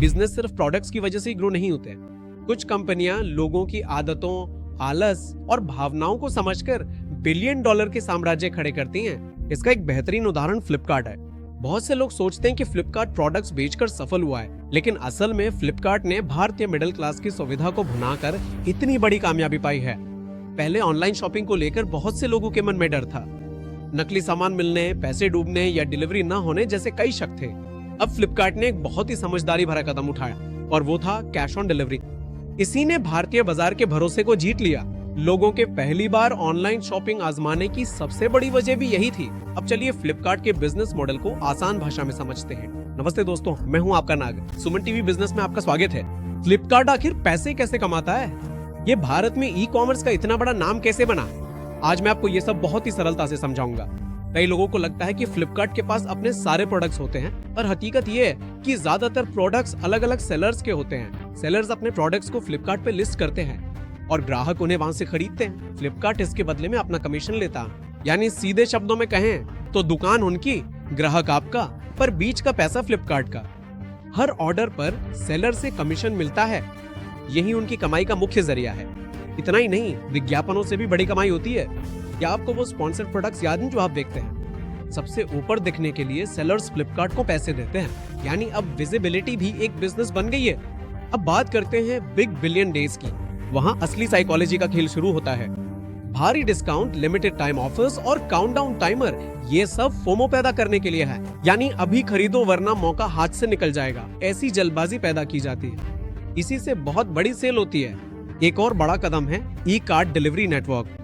Business सिर्फ products की वजह से ही ग्रो नहीं होते हैं। कुछ कंपनियां लोगों की आदतों, आलस और भावनाओं को समझकर बिलियन डॉलर के साम्राज्य खड़े करती हैं। इसका एक बेहतरीन उदाहरण फ्लिपकार्ट है। बहुत से लोग सोचते हैं कि फ्लिपकार्ट प्रोडक्ट्स बेचकर सफल हुआ है, लेकिन असल में फ्लिपकार्ट ने भारतीय मिडिल क्लास की सुविधा को भुनाकर इतनी बड़ी कामयाबी पाई है। पहले ऑनलाइन शॉपिंग को लेकर बहुत से लोगों के मन में डर था, नकली सामान मिलने, पैसे डूबने या डिलीवरी न होने जैसे कई शक थे। अब फ्लिपकार्ट ने एक बहुत ही समझदारी भरा कदम उठाया और वो था कैश ऑन डिलीवरी। इसी ने भारतीय बाजार के भरोसे को जीत लिया। लोगों के पहली बार ऑनलाइन शॉपिंग आजमाने की सबसे बड़ी वजह भी यही थी। अब चलिए फ्लिपकार्ट के बिजनेस मॉडल को आसान भाषा में समझते हैं। नमस्ते दोस्तों, मैं हूं आपका नाग। सुमन टीवी बिजनेस में आपका स्वागत है। फ्लिपकार्ट आखिर पैसे कैसे कमाता है? ये भारत में ई कॉमर्स का इतना बड़ा नाम कैसे बना? आज मैं आपको ये सब बहुत ही सरलता से समझाऊंगा। कई लोगों को लगता है कि फ्लिपकार्ट के पास अपने सारे प्रोडक्ट्स होते हैं, पर हकीकत ये है कि ज्यादातर प्रोडक्ट्स अलग अलग सेलर्स के होते हैं। सेलर्स अपने प्रोडक्ट्स को फ्लिपकार्ट पे लिस्ट करते हैं और ग्राहक उन्हें वहां से खरीदते हैं। फ्लिपकार्ट इसके बदले में अपना कमीशन लेता है। यानी सीधे शब्दों में कहें तो दुकान उनकी, ग्राहक आपका, पर बीच का पैसा फ्लिपकार्ट का। हर ऑर्डर पर सेलर से कमीशन मिलता है। यही उनकी कमाई का मुख्य जरिया है। इतना ही नहीं, विज्ञापनों से भी बड़ी कमाई होती है। क्या आपको वो स्पॉन्सर्ड प्रोडक्ट्स याद हैं जो आप देखते हैं? सबसे ऊपर दिखने के लिए सेलर्स फ्लिपकार्ट को पैसे देते हैं। यानी अब विजिबिलिटी भी एक बिजनेस बन गई है। अब बात करते हैं बिग बिलियन डेज की। वहाँ असली साइकोलॉजी का खेल शुरू होता है। भारी डिस्काउंट, लिमिटेड टाइम ऑफर्स और काउंटडाउन टाइमर, ये सब फोमो पैदा करने के लिए है। यानी अभी खरीदो वरना मौका हाथ से निकल जाएगा, ऐसी जल्दबाजी पैदा की जाती है। इसी से बहुत बड़ी सेल होती है। एक और बड़ा कदम है e cart delivery network.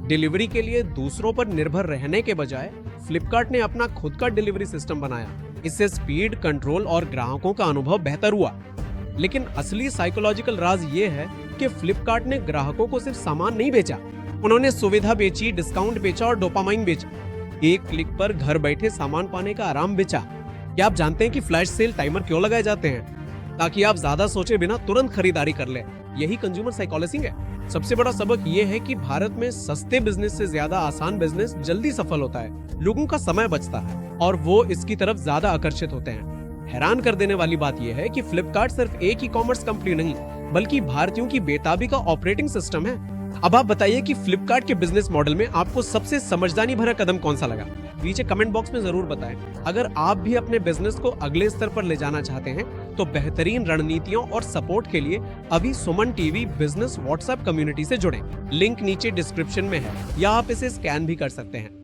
Delivery के लिए दूसरों पर निर्भर रहने के बजाय फ्लिपकार्ट ने अपना खुद का डिलीवरी सिस्टम बनाया। इससे स्पीड, कंट्रोल और ग्राहकों का अनुभव बेहतर हुआ। लेकिन असली साइकोलॉजिकल राज ये है कि फ्लिपकार्ट ने ग्राहकों को सिर्फ सामान नहीं बेचा, उन्होंने सुविधा बेची, डिस्काउंट बेचा और डोपामाइन बेचा। एक क्लिक पर घर बैठे सामान पाने का आराम बेचा। क्या आप जानते हैं कि फ्लैश सेल टाइमर क्यों लगाए जाते हैं? ताकि आप ज्यादा सोचे बिना तुरंत खरीदारी कर ले। यही कंज्यूमर साइकोलॉजी है। सबसे बड़ा सबक ये है कि भारत में सस्ते बिजनेस से ज्यादा आसान बिजनेस जल्दी सफल होता है। लोगों का समय बचता है और वो इसकी तरफ ज्यादा आकर्षित होते हैं। हैरान कर देने वाली बात यह है कि फ्लिपकार्ट सिर्फ एक ई कॉमर्स कंपनी नहीं, बल्कि भारतीयों की बेताबी का ऑपरेटिंग सिस्टम है। अब आप बताइए कि फ्लिपकार्ट के बिजनेस मॉडल में आपको सबसे समझदारी भरा कदम कौन सा लगा? नीचे कमेंट बॉक्स में जरूर बताएं। अगर आप भी अपने बिजनेस को अगले स्तर पर ले जाना चाहते हैं तो बेहतरीन रणनीतियों और सपोर्ट के लिए अभी सुमन टीवी बिजनेस व्हाट्सएप कम्युनिटी से जुड़ें। लिंक नीचे डिस्क्रिप्शन में है या आप इसे स्कैन भी कर सकते हैं।